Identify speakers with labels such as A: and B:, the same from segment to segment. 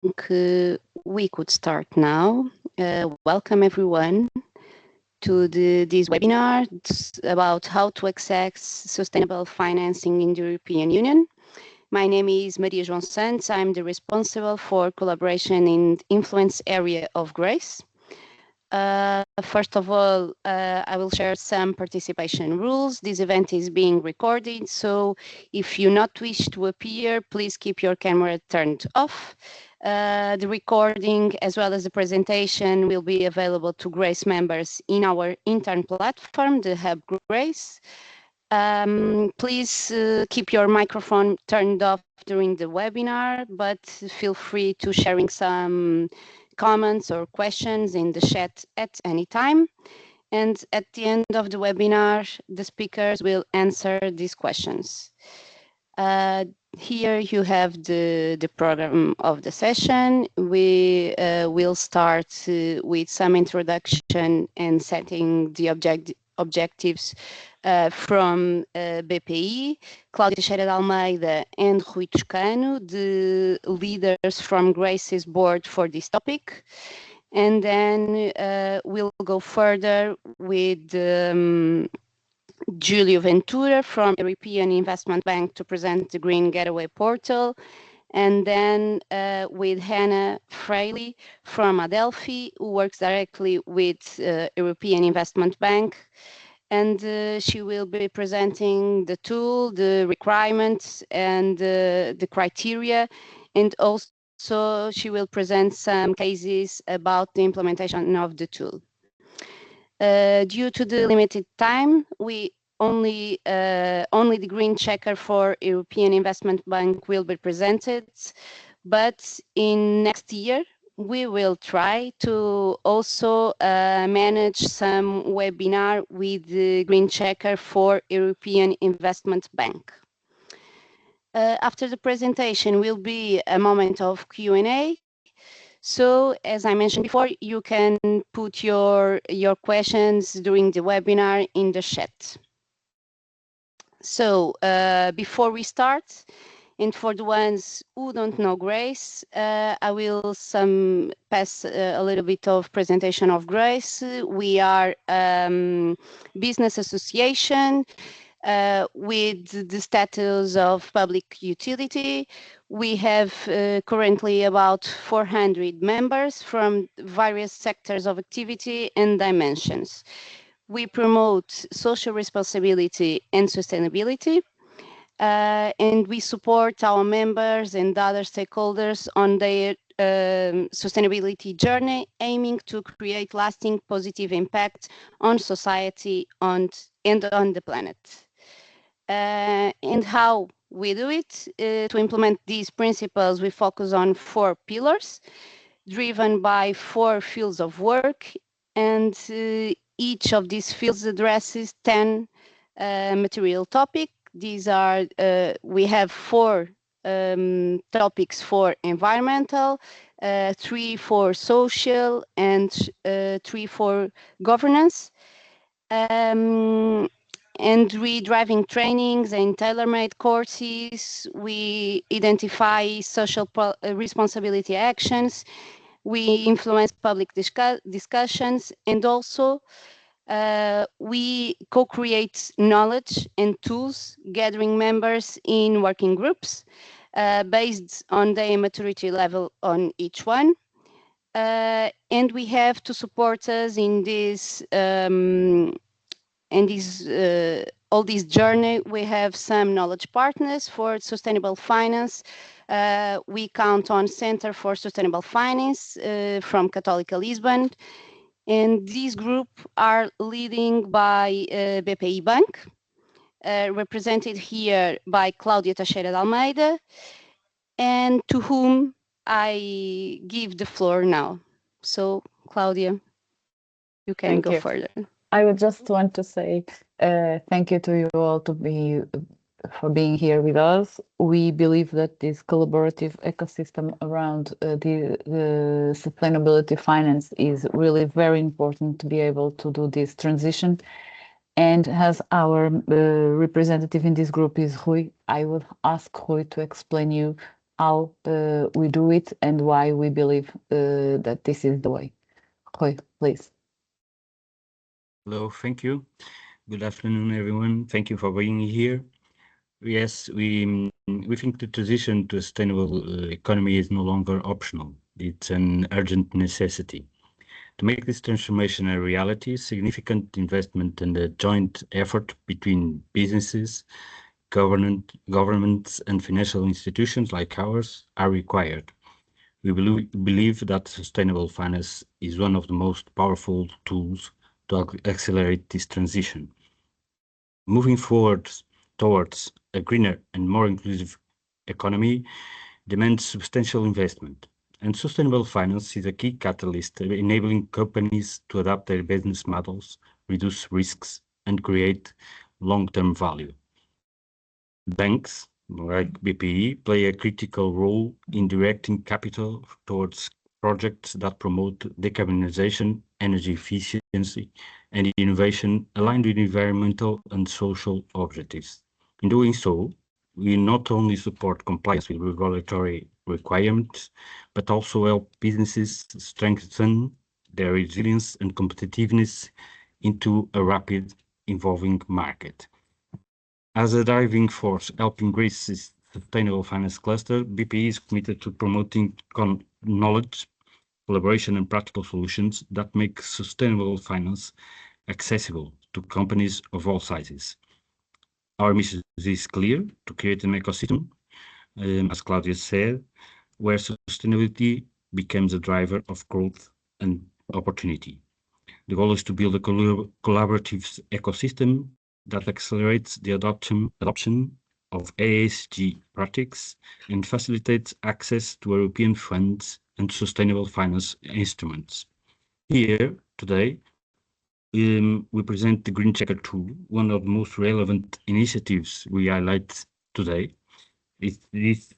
A: we could start now. Welcome everyone to this webinar about how to access sustainable financing in the European Union. My name is Maria João Santos. I'm the responsible for collaboration in influence area of GRACE. First of all, I will share some participation rules. This event is being recorded, so if you not wish to appear, please keep your camera turned off. The recording as well as the presentation will be available to GRACE members in our intern platform, the Hub GRACE. Please keep your microphone turned off during the webinar, but feel free to sharing some comments or questions in the chat at any time. And at the end of the webinar, the speakers will answer these questions. Here you have the program of the session. We will start with some introduction and setting the objectives from BPI, Cláudia Teixeira de Almeida and Rui Toscano, the leaders from GRACE's board for this topic. And then we'll go further with Giulio Ventura from European Investment Bank to present the Green Getaway Portal. And then with Hannah Fraley from Adelphi, who works directly with European Investment Bank. And she will be presenting the tool, the requirements, and the criteria. And also she will present some cases about the implementation of the tool. Due to the limited time, we only the Green Checker for European Investment Bank will be presented, but in next year we will try to also manage some webinar with the Green Checker for European Investment Bank. After the presentation will be a moment of Q&A. So, as I mentioned before, you can put your questions during the webinar in the chat. So, before we start, and for the ones who don't know GRACE, I will pass a little bit of presentation of GRACE. We are business association with the status of public utility. We have currently about 400 members from various sectors of activity and dimensions. We promote social responsibility and sustainability, and we support our members and other stakeholders on their sustainability journey, aiming to create lasting positive impact on society and on the planet. And how we do it? To implement these principles, we focus on 4 pillars, driven by 4 fields of work, and each of these fields addresses 10 material topics. These are, we have 4 topics for environmental, 3 for social, and 3 for governance. And we driving trainings and tailor-made courses. We identify social responsibility actions. We influence public discussions, and also we co-create knowledge and tools, gathering members in working groups based on their maturity level on each one. And we have to support us in this all this journey. We have some knowledge partners for sustainable finance. We count on Center for Sustainable Finance from Católica Lisbon. And these group are leading by BPI Bank, represented here by Cláudia Teixeira de Almeida, and to whom I give the floor now. So, Cláudia, you can go further.
B: I would just want to say thank you to you all for being here with us. We believe that this collaborative ecosystem around the sustainability finance is really very important to be able to do this transition. And as our representative in this group is Rui, I would ask Rui to explain you how we do it and why we believe that this is the way. Rui, please.
C: Hello, thank you. Good afternoon, everyone. Thank you for being here. Yes, we think the transition to a sustainable economy is no longer optional. It's an urgent necessity. To make this transformation a reality, significant investment and a joint effort between businesses, governments, and financial institutions like ours are required. We believe that sustainable finance is one of the most powerful tools to accelerate this transition. Moving forward towards a greener and more inclusive economy demands substantial investment, and sustainable finance is a key catalyst enabling companies to adapt their business models, reduce risks, and create long-term value. Banks, like BPI, play a critical role in directing capital towards projects that promote decarbonization, energy efficiency, and innovation aligned with environmental and social objectives. In doing so, we not only support compliance with regulatory requirements, but also help businesses strengthen their resilience and competitiveness into a rapid evolving market. As a driving force helping Greece's sustainable finance cluster, BPI is committed to promoting knowledge, collaboration, and practical solutions that make sustainable finance accessible to companies of all sizes. Our mission is clear: to create an ecosystem, as Claudia said, where sustainability becomes a driver of growth and opportunity. The goal is to build a collaborative ecosystem that accelerates the adoption of ESG practices and facilitates access to European funds and sustainable finance instruments. Here, today, we present the Green Checker tool, one of the most relevant initiatives we highlight today. It's this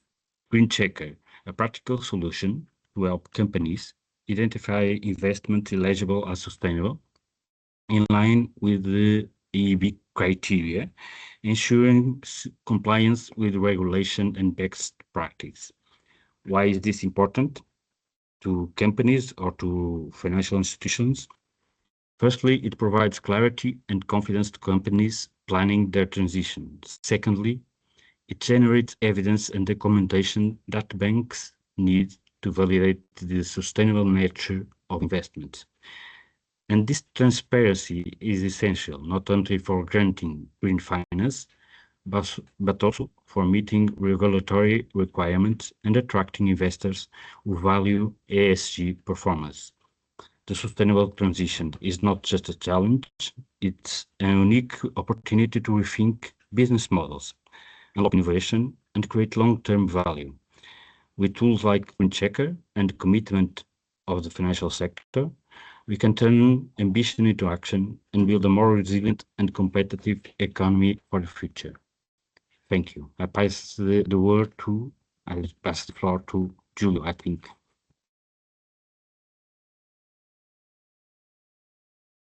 C: Green Checker, a practical solution to help companies identify investments eligible as sustainable in line with the EIB criteria, ensuring compliance with regulation and best practice. Why is this important to companies or to financial institutions? Firstly, it provides clarity and confidence to companies planning their transition. Secondly, it generates evidence and documentation that banks need to validate the sustainable nature of investments. And this transparency is essential, not only for granting green finance, but also for meeting regulatory requirements and attracting investors who value ESG performance. The sustainable transition is not just a challenge, it's a unique opportunity to rethink business models, unlock innovation, and create long-term value. With tools like Green Checker and the commitment of the financial sector, we can turn ambition into action and build a more resilient and competitive economy for the future. Thank you. I pass the floor to Julio, I think.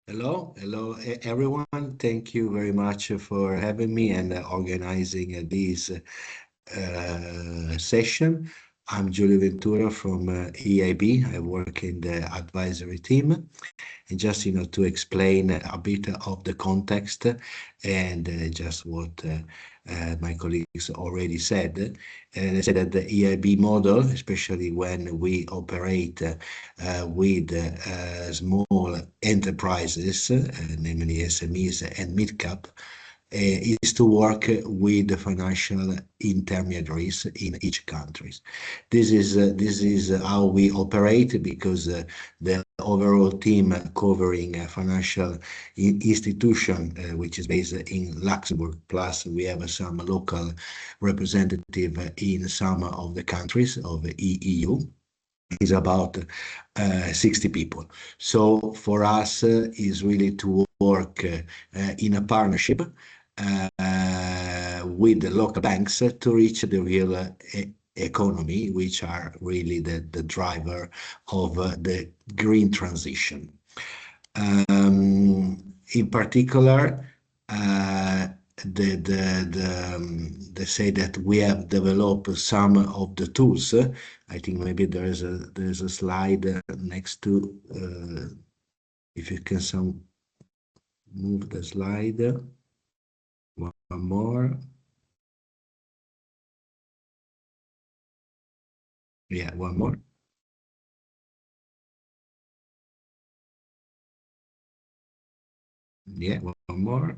D: Hello, everyone. Thank you very much for having me and organizing this session. I'm Giulio Ventura from EIB. I work in the advisory team. And just, to explain a bit of the context and just what my colleagues already said. And they said that the EIB model, especially when we operate with small enterprises, namely SMEs and mid-cap, is to work with the financial intermediaries in each country. This is how we operate, because the overall team covering financial institution, which is based in Luxembourg, plus we have some local representative in some of the countries of the EU, is about 60 people. So for us is really to work in a partnership with the local banks to reach the real economy, which are really the driver of the green transition. In particular, they say that we have developed some of the tools. I think maybe there's a slide next to, if you can move the slide. One more. Yeah, one more. Yeah, one more.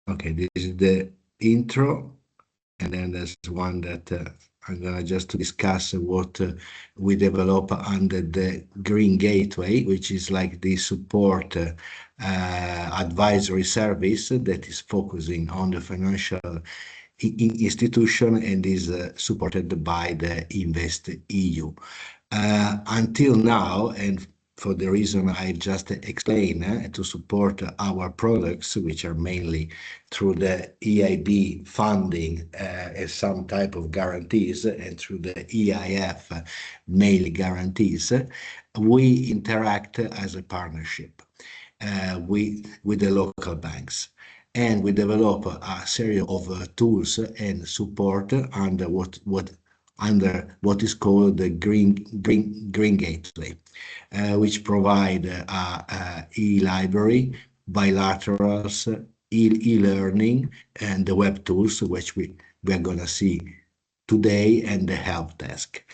D: Okay, this is the intro, and then there's one that I'm gonna just to discuss what we develop under the Green Gateway, which is like the support advisory service that is focusing on the financial institution and is supported by the Invest EU. Until now, and for the reason I just explained, to support our products, which are mainly through the EIB funding as some type of guarantees and through the EIF mainly guarantees, we interact as a partnership with the local banks. And we develop a series of tools and support under what is called the Green Gateway, which provide e-library, bilaterals, e-learning, and the web tools, which we are going to see today, and the help desk.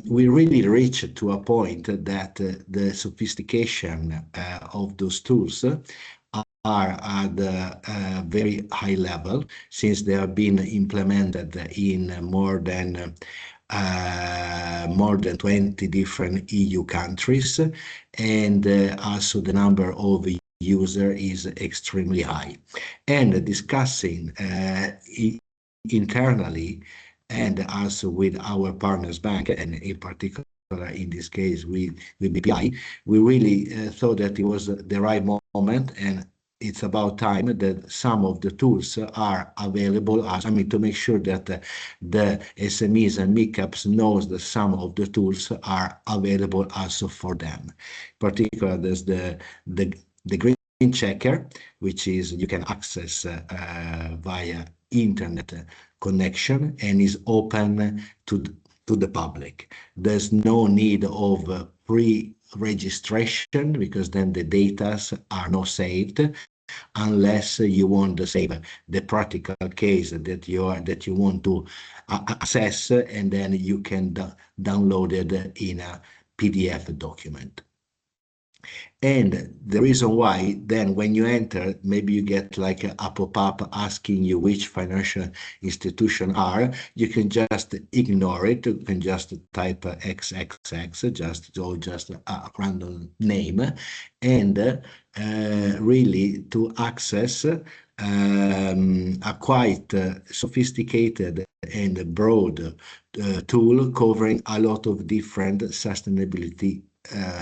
D: We really reached to a point that the sophistication of those tools are at a very high level, since they have been implemented in more than 20 different EU countries, and also the number of user is extremely high. And discussing internally and also with our partners bank, and in particular in this case with BPI, we really thought that it was the right moment, and it's about time that some of the tools are available. I mean, to make sure that the SMEs and mid-caps knows that some of the tools are available also for them. In particular, there's the Green Checker, which is you can access via internet connection and is open to the public. There's no need of pre-registration, because then the data are not saved, unless you want to save the practical case that you want to assess, and then you can download it in a PDF document. And the reason why, then when you enter, maybe you get like a pop-up asking you which financial institution are, you can just ignore it. You can just type XXX, just a random name, and really to access a quite sophisticated and broad tool covering a lot of different sustainability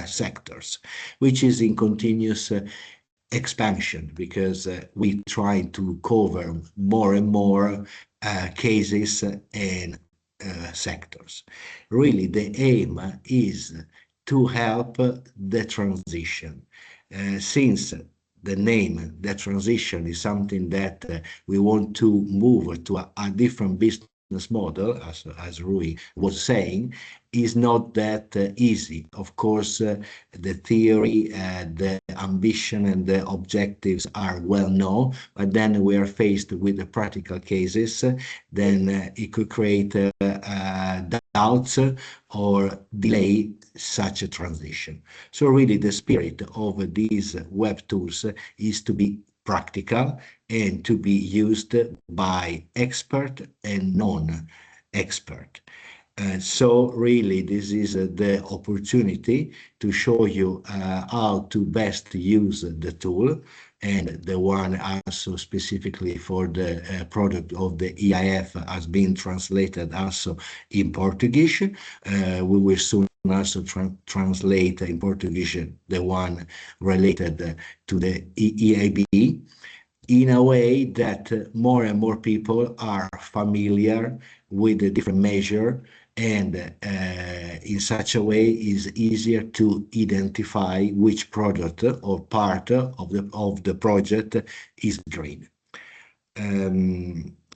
D: sectors, which is in continuous expansion, because we try to cover more and more cases and sectors. Really, the aim is to help the transition, since the name, the transition, is something that we want to move to a different business model, as Rui was saying, is not that easy. Of course, the theory, the ambition and the objectives are well known, but then we are faced with the practical cases, then it could create doubts or delay such a transition. So really the spirit of these web tools is to be practical and to be used by expert and non-expert. So really this is the opportunity to show you how to best use the tool, and the one also specifically for the product of the EIF has been translated also in Portuguese. We will soon also translate in Portuguese the one related to the EIB, in a way that more and more people are familiar with the different measure and in such a way is easier to identify which product or part of the project is green.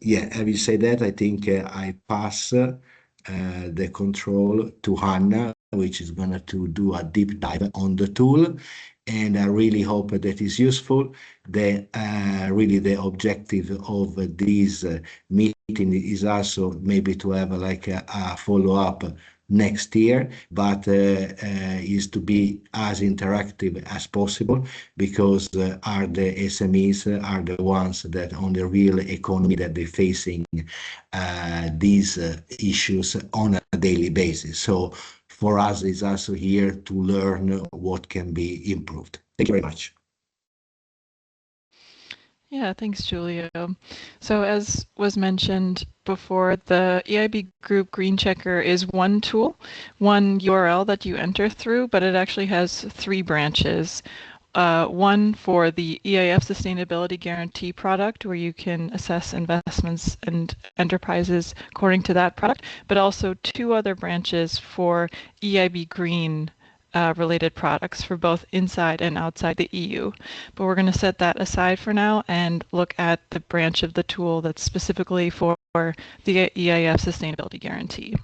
D: Yeah, having said that, I think I pass the control to Hannah, which is going to do a deep dive on the tool, and I really hope that is useful. Really the objective of this meeting is also maybe to have like a follow-up next year, but is to be as interactive as possible, because are the SMEs are the ones that on the real economy that they're facing these issues on a daily basis. So for us, it's also here to learn what can be improved. Thank you very much.
E: Yeah, thanks, Giulio. So as was mentioned before, the EIB Group Green Checker is one tool, one URL that you enter through, but it actually has three branches. One for the EIF Sustainability Guarantee Product, where you can assess investments and enterprises according to that product, but also two other branches for EIB Green related products for both inside and outside the EU. But we're going to set that aside for now and look at the branch of the tool that's specifically for the EIF Sustainability Guarantee.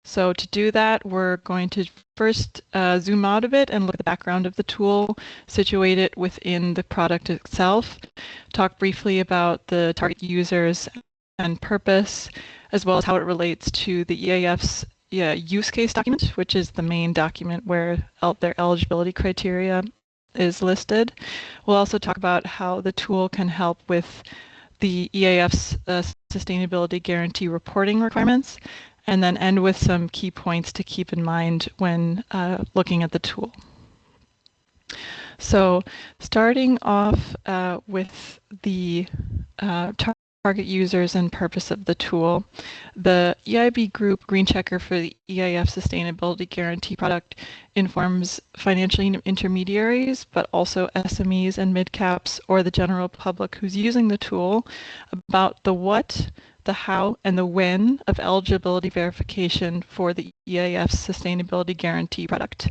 E: So to do that, we're going to first zoom out a bit and look at the background of the tool, situate it within the product itself, talk briefly about the target users and purpose, as well as how it relates to the EIF's use case document, which is the main document where their eligibility criteria is listed. We'll also talk about how the tool can help with the EIF's Sustainability Guarantee reporting requirements, and then end with some key points to keep in mind when looking at the tool. So starting off with the target users and purpose of the tool, the EIB Group Green Checker for the EIF Sustainability Guarantee Product informs financial intermediaries, but also SMEs and mid-caps or the general public who's using the tool about the what, the how, and the when of eligibility verification for the EIF's Sustainability Guarantee Product.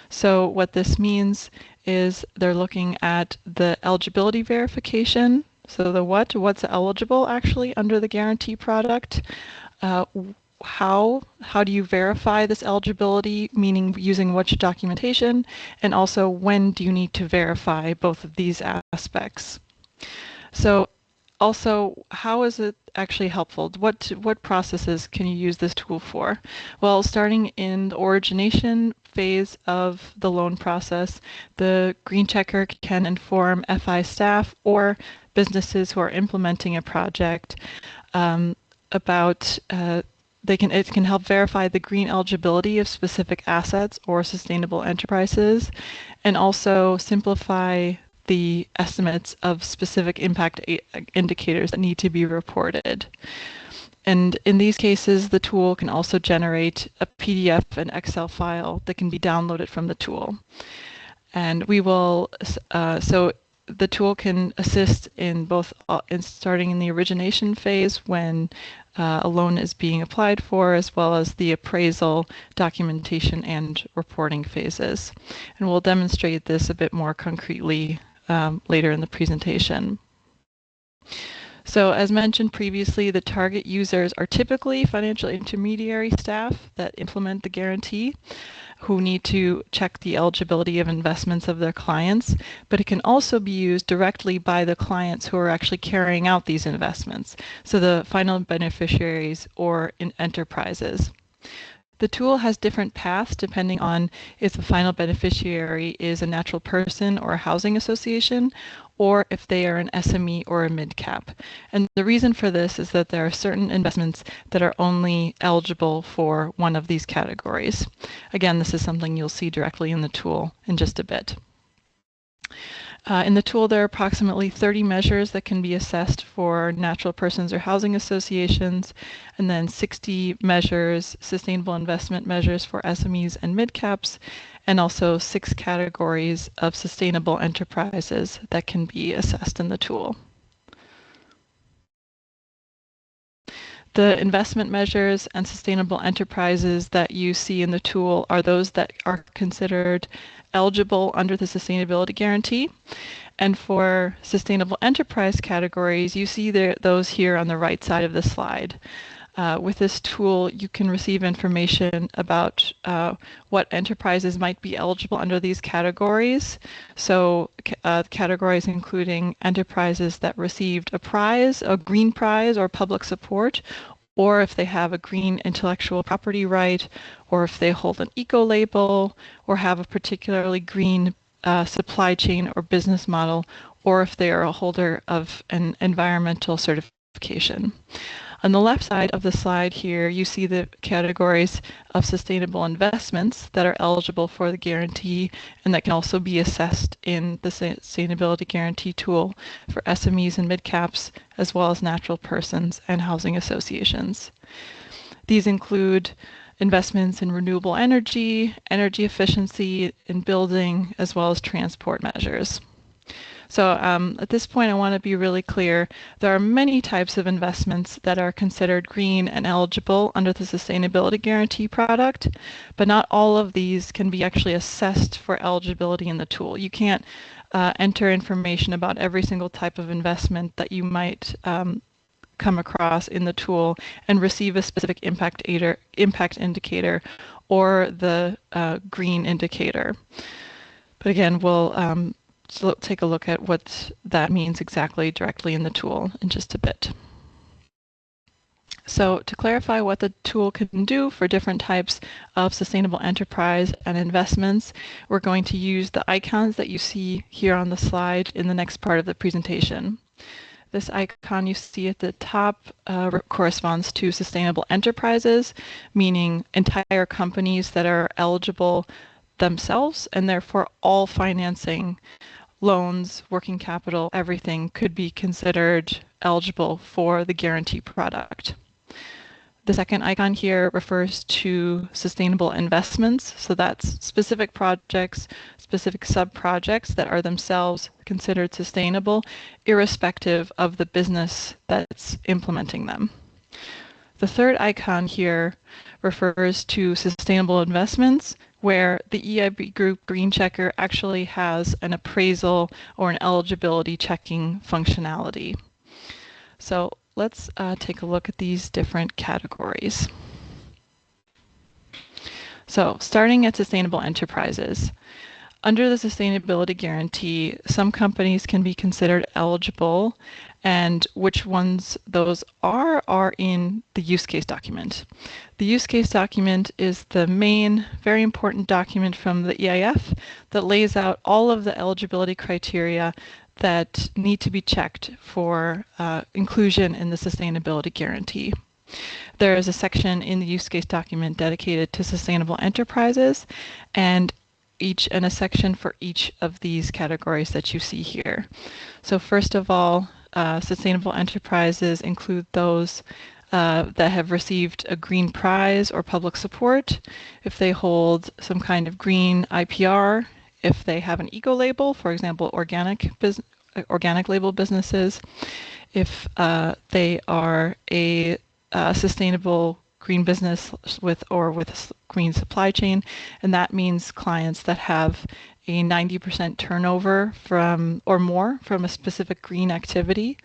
E: So what this means is they're looking at the eligibility verification. So the what's eligible actually under the guarantee product, how do you verify this eligibility, meaning using which documentation, and also when do you need to verify both of these aspects. So also, how is it actually helpful? What processes can you use this tool for? Well, starting in the origination phase of the loan process, the Green Checker can inform FI staff or businesses who are implementing a project about it can help verify the green eligibility of specific assets or sustainable enterprises, and also simplify the estimates of specific impact indicators that need to be reported. And in these cases, the tool can also generate a PDF and Excel file that can be downloaded from the tool. And we will, so the tool can assist in both in starting in the origination phase when a loan is being applied for, as well as the appraisal, documentation, and reporting phases. And we'll demonstrate this a bit more concretely later in the presentation. So as mentioned previously, the target users are typically financial intermediary staff that implement the guarantee, who need to check the eligibility of investments of their clients, but it can also be used directly by the clients who are actually carrying out these investments, so the final beneficiaries or in enterprises. The tool has different paths depending on if the final beneficiary is a natural person or a housing association, or if they are an SME or a mid-cap. And the reason for this is that there are certain investments that are only eligible for one of these categories. Again, this is something you'll see directly in the tool in just a bit. In the tool, there are approximately 30 measures that can be assessed for natural persons or housing associations, and then 60 measures, sustainable investment measures for SMEs and mid-caps, and also 6 categories of sustainable enterprises that can be assessed in the tool. The investment measures and sustainable enterprises that you see in the tool are those that are considered eligible under the Sustainability Guarantee. And for sustainable enterprise categories, you see those here on the right side of the slide. With this tool, you can receive information about what enterprises might be eligible under these categories. So categories including enterprises that received a prize, a green prize or public support, or if they have a green intellectual property right, or if they hold an eco label, or have a particularly green supply chain or business model, or if they are a holder of an environmental certification. On the left side of the slide here, you see the categories of sustainable investments that are eligible for the guarantee and that can also be assessed in the Sustainability Guarantee tool for SMEs and mid-caps, as well as natural persons and housing associations. These include investments in renewable energy, energy efficiency in building, as well as transport measures. So at this point, I want to be really clear. There are many types of investments that are considered green and eligible under the Sustainability Guarantee product, but not all of these can be actually assessed for eligibility in the tool. You can't enter information about every single type of investment that you might come across in the tool and receive a specific impact indicator or the green indicator. But again, we'll take a look at what that means exactly directly in the tool in just a bit. So to clarify what the tool can do for different types of sustainable enterprise and investments, we're going to use the icons that you see here on the slide in the next part of the presentation. This icon you see at the top corresponds to sustainable enterprises, meaning entire companies that are eligible themselves, and therefore all financing, loans, working capital, everything could be considered eligible for the guarantee product. The second icon here refers to sustainable investments. So that's specific projects, specific sub-projects that are themselves considered sustainable, irrespective of the business that's implementing them. The third icon here refers to sustainable investments, where the EIB Group Green Checker actually has an appraisal or an eligibility checking functionality. So let's take a look at these different categories. So starting at sustainable enterprises. Under the Sustainability Guarantee, some companies can be considered eligible, and which ones those are in the use case document. The use case document is the main, very important document from the EIF that lays out all of the eligibility criteria that need to be checked for inclusion in the Sustainability Guarantee. There is a section in the use case document dedicated to sustainable enterprises, and a section for each of these categories that you see here. So first of all, sustainable enterprises include those that have received a green prize or public support, if they hold some kind of green IPR, if they have an eco label, for example, organic label businesses, if they are a sustainable green business with a green supply chain, and that means clients that have a 90% turnover from or more from a specific green activity.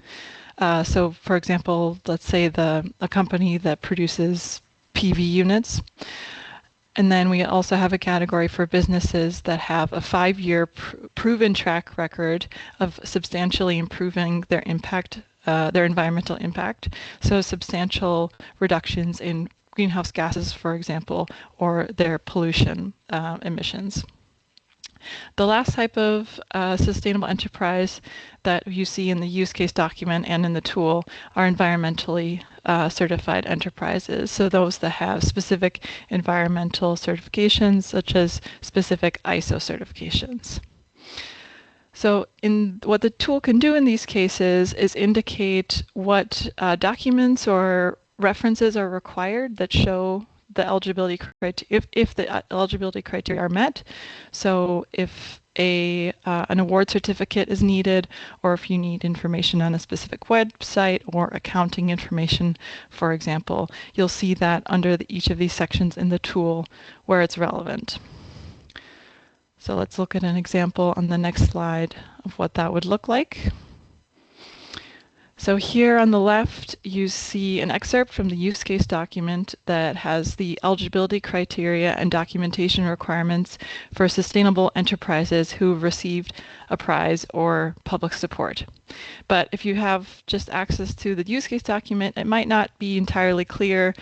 E: So for example, let's say a company that produces PV units. And then we also have a category for businesses that have a 5-year proven track record of substantially improving their impact, their environmental impact. So substantial reductions in greenhouse gases, for example, or their pollution emissions. The last type of sustainable enterprise that you see in the use case document and in the tool are environmentally certified enterprises. So those that have specific environmental certifications, such as specific ISO certifications. So what the tool can do in these cases is indicate what documents or references are required that show the eligibility criteria, if the eligibility criteria are met. So if an award certificate is needed, or if you need information on a specific website or accounting information, for example, you'll see that under each of these sections in the tool where it's relevant. So let's look at an example on the next slide of what that would look like. So here on the left, you see an excerpt from the use case document that has the eligibility criteria and documentation requirements for sustainable enterprises who've received a prize or public support. But if you have just access to the use case document, it might not be entirely clear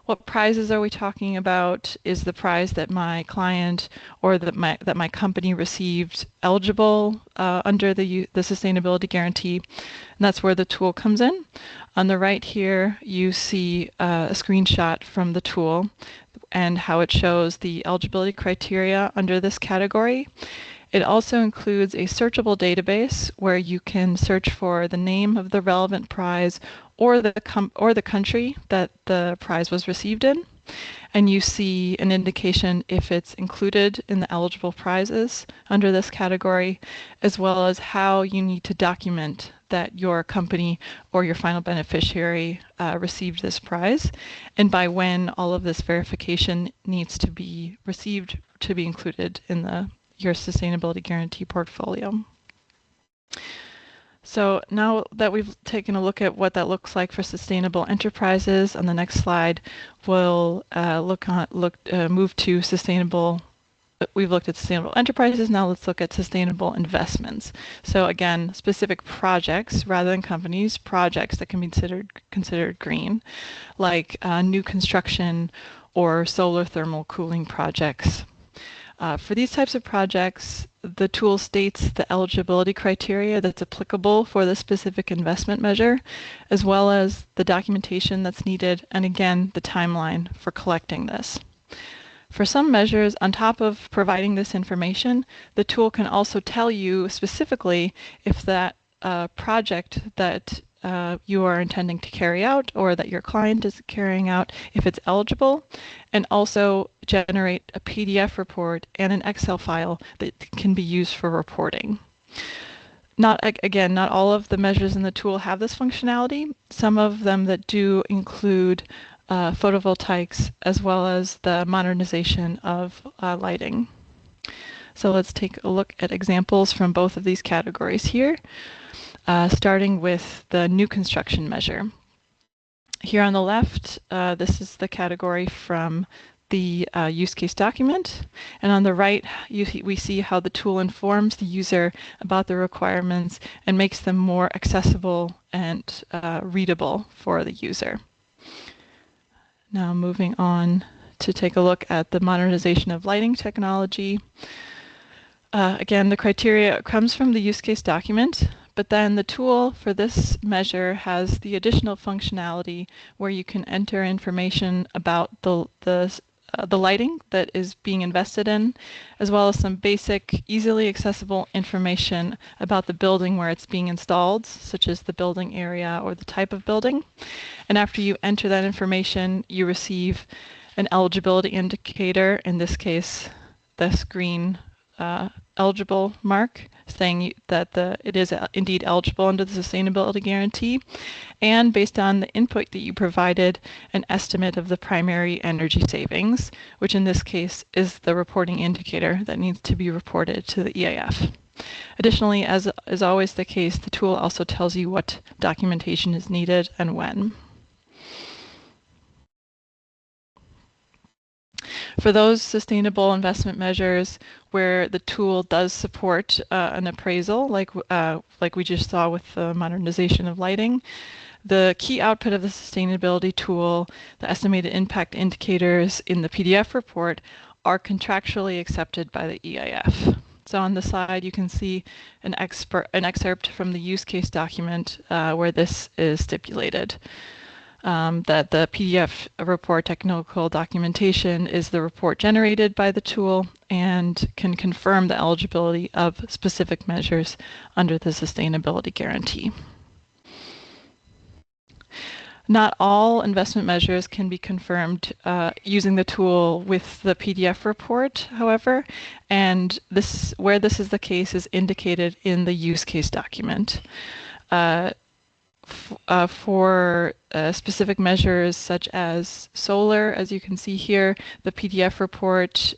E: what prizes are we talking about. Is the prize that my client or that my company received eligible under the sustainability guarantee? And that's where the tool comes in. On the right here, you see a screenshot from the tool and how it shows the eligibility criteria under this category. It also includes a searchable database where you can search for the name of the relevant prize or the country that the prize was received in, and you see an indication if it's included in the eligible prizes under this category, as well as how you need to document that your company or your final beneficiary received this prize, and by when all of this verification needs to be received to be included in your sustainability guarantee portfolio. So now that we've taken a look at what that looks like for sustainable enterprises, on the next slide we'll move to sustainable. We've looked at sustainable enterprises. Now let's look at sustainable investments. So again, specific projects rather than companies, projects that can be considered green, like new construction or solar thermal cooling projects. For these types of projects, the tool states the eligibility criteria that's applicable for the specific investment measure, as well as the documentation that's needed, and again, the timeline for collecting this. For some measures, on top of providing this information, the tool can also tell you specifically if that project that you are intending to carry out or that your client is carrying out, if it's eligible, and also generate a PDF report and an Excel file that can be used for reporting. Not all of the measures in the tool have this functionality. Some of them that do include photovoltaics as well as the modernization of lighting. So let's take a look at examples from both of these categories here. Starting with the new construction measure. Here on the left, this is the category from the use case document, and on the right we see how the tool informs the user about the requirements and makes them more accessible and readable for the user. Now moving on to take a look at the modernization of lighting technology. Again, the criteria comes from the use case document, but then the tool for this measure has the additional functionality where you can enter information about the lighting that is being invested in, as well as some basic, easily accessible information about the building where it's being installed, such as the building area or the type of building. And after you enter that information, you receive an eligibility indicator, in this case, this green eligible mark, saying that it is indeed eligible under the sustainability guarantee, and based on the input that you provided, an estimate of the primary energy savings, which in this case is the reporting indicator that needs to be reported to the EIF. Additionally, as is always the case, the tool also tells you what documentation is needed and when. For those sustainable investment measures where the tool does support an appraisal, like we just saw with the modernization of lighting, the key output of the sustainability tool, the estimated impact indicators in the PDF report, are contractually accepted by the EIF. So on the slide, you can see an excerpt from the use case document where this is stipulated. That the PDF report technical documentation is the report generated by the tool and can confirm the eligibility of specific measures under the sustainability guarantee. Not all investment measures can be confirmed using the tool with the PDF report, however, and where this is the case is indicated in the use case document. For specific measures such as solar, as you can see here, the PDF report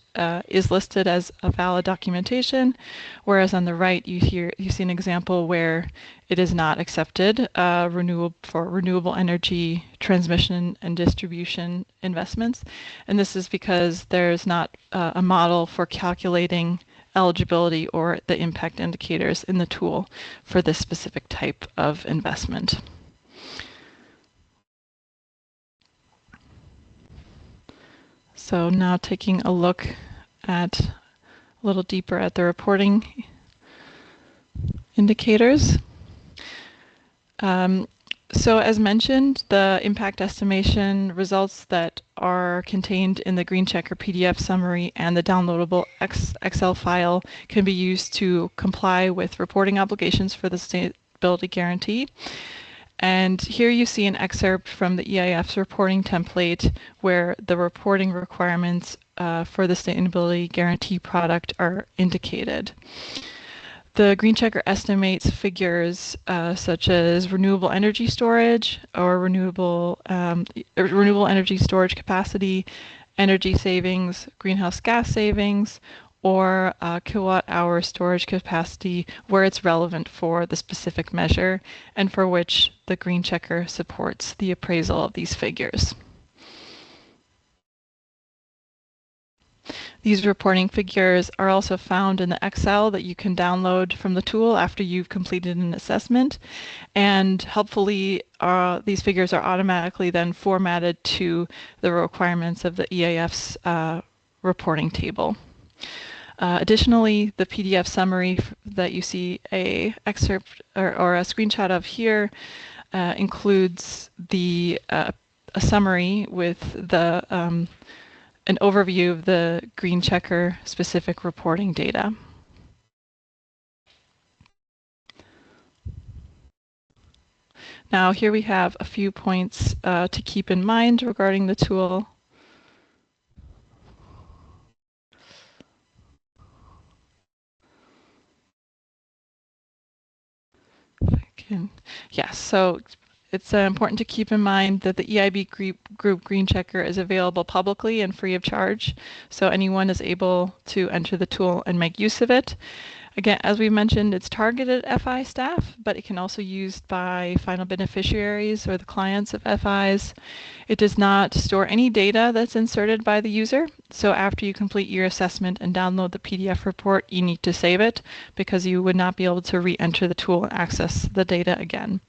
E: is listed as a valid documentation, whereas on the right you see an example where it is not accepted for renewable energy transmission and distribution investments. And this is because there's not a model for calculating eligibility or the impact indicators in the tool for this specific type of investment. So now taking a look at a little deeper at the reporting indicators. So as mentioned, the impact estimation results that are contained in the Green Checker PDF summary and the downloadable Excel file can be used to comply with reporting obligations for the Sustainability Guarantee. And here you see an excerpt from the EIF's reporting template where the reporting requirements for the Sustainability Guarantee Product are indicated. The Green Checker estimates figures such as renewable energy storage or renewable energy storage capacity, energy savings, greenhouse gas savings, or kilowatt-hour storage capacity where it's relevant for the specific measure and for which the Green Checker supports the appraisal of these figures. These reporting figures are also found in the Excel that you can download from the tool after you've completed an assessment. And helpfully, these figures are automatically then formatted to the requirements of the EIF's reporting table. Additionally, the PDF summary that you see a excerpt or a screenshot of here includes a summary with the an overview of the Green Checker specific reporting data. Now here we have a few points to keep in mind regarding the tool. Yes, so it's important to keep in mind that the EIB Group Green Checker is available publicly and free of charge, so anyone is able to enter the tool and make use of it. Again, as we mentioned, it's targeted at FI staff, but it can also be used by final beneficiaries or the clients of FIs. It does not store any data that's inserted by the user, so after you complete your assessment and download the PDF report, you need to save it because you would not be able to re-enter the tool and access the data again.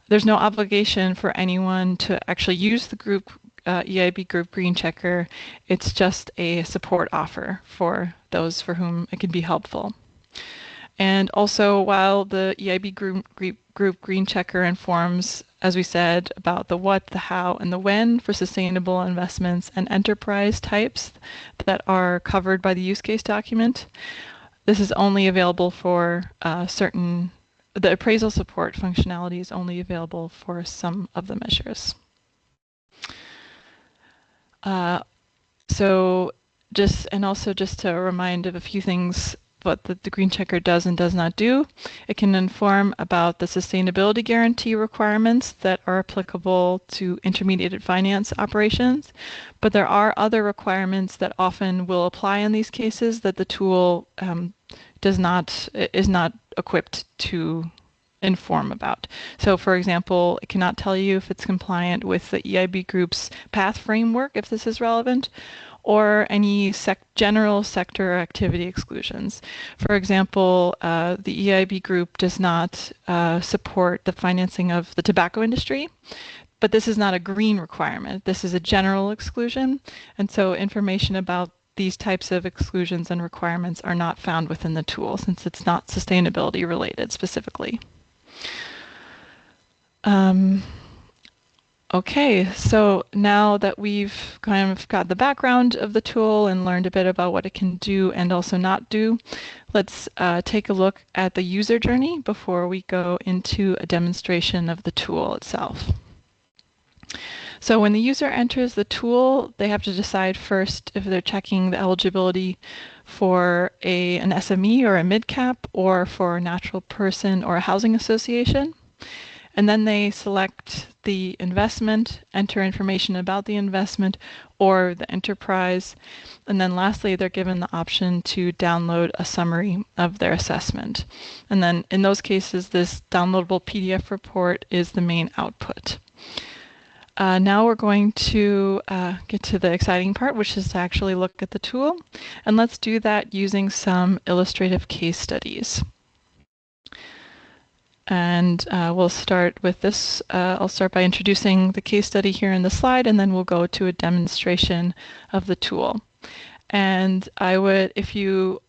E: There's no obligation for anyone to actually use the EIB Group Green Checker. It's just a support offer for those for whom it can be helpful. And also, while the EIB Group Green Checker informs, as we said, about the what, the how, and the when for sustainable investments and enterprise types that are covered by the use case document, this is only available for the appraisal support functionality is only available for some of the measures. Also just to remind of a few things what the Green Checker does and does not do. It can inform about the sustainability guarantee requirements that are applicable to intermediated finance operations, but there are other requirements that often will apply in these cases that the tool is not equipped to inform about. So for example, it cannot tell you if it's compliant with the EIB Group's path framework, if this is relevant, or any general sector activity exclusions. For example, the EIB Group does not support the financing of the tobacco industry, but this is not a green requirement. This is a general exclusion, and so information about these types of exclusions and requirements are not found within the tool since it's not sustainability related specifically. Okay, so now that we've kind of got the background of the tool and learned a bit about what it can do and also not do, let's take a look at the user journey before we go into a demonstration of the tool itself. So when the user enters the tool, they have to decide first if they're checking the eligibility for an SME or a mid-cap, or for a natural person or a housing association. And then they select the investment, enter information about the investment or the enterprise. And then lastly, they're given the option to download a summary of their assessment. And then in those cases, this downloadable PDF report is the main output. Now we're going to get to the exciting part, which is to actually look at the tool. And let's do that using some illustrative case studies. And we'll start with this. I'll start by introducing the case study here in the slide, and then we'll go to a demonstration of the tool. And I would, if you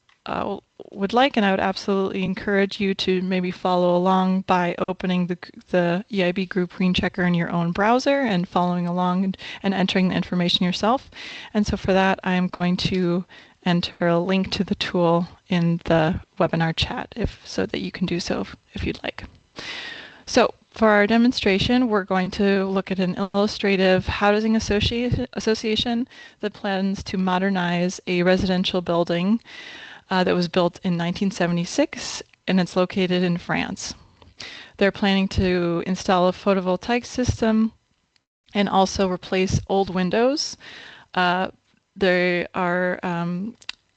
E: would like, and I would absolutely encourage you to maybe follow along by opening the EIB Group Green Checker in your own browser and following along and entering the information yourself. And so for that, I'm going to enter a link to the tool in the webinar chat so that you can do so if you'd like. So for our demonstration, we're going to look at an illustrative housing association that plans to modernize a residential building that was built in 1976, and it's located in France. They're planning to install a photovoltaic system and also replace old windows. They are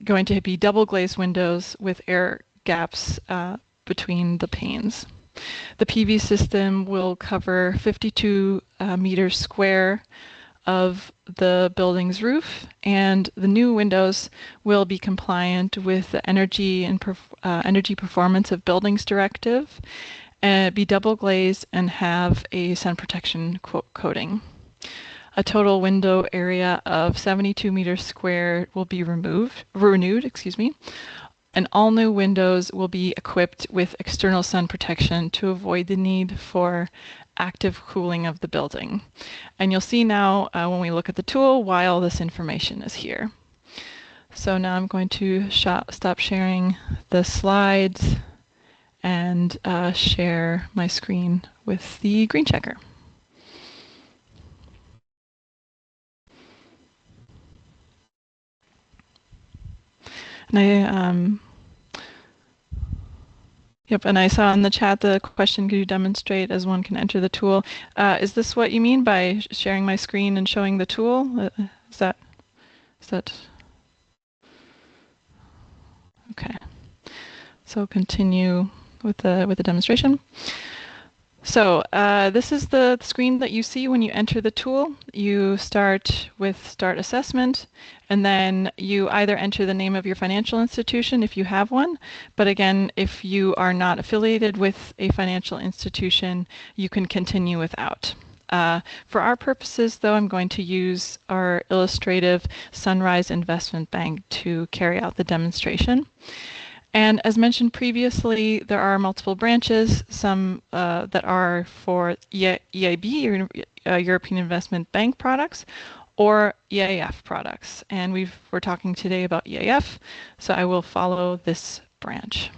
E: going to be double glazed windows with air gaps between the panes. The PV system will cover 52 meters square of the building's roof, and the new windows will be compliant with the Energy Performance of Buildings Directive, be double glazed, and have a sun protection coating. A total window area of 72 meters square will be renewed, and all new windows will be equipped with external sun protection to avoid the need for active cooling of the building. And you'll see now when we look at the tool why all this information is here. So now I'm going to stop sharing the slides and share my screen with the Green Checker. And and I saw in the chat the question, could you demonstrate as one can enter the tool? Is this what you mean by sharing my screen and showing the tool? Is that okay? So continue with the demonstration. So this is the screen that you see when you enter the tool. You start with Start Assessment, and then you either enter the name of your financial institution if you have one, but again, if you are not affiliated with a financial institution, you can continue without. For our purposes, though, I'm going to use our illustrative Sunrise Investment Bank to carry out the demonstration. And as mentioned previously, there are multiple branches, some that are for EIB, European Investment Bank products, or EIF products. And we're talking today about EIF, so I will follow this branch.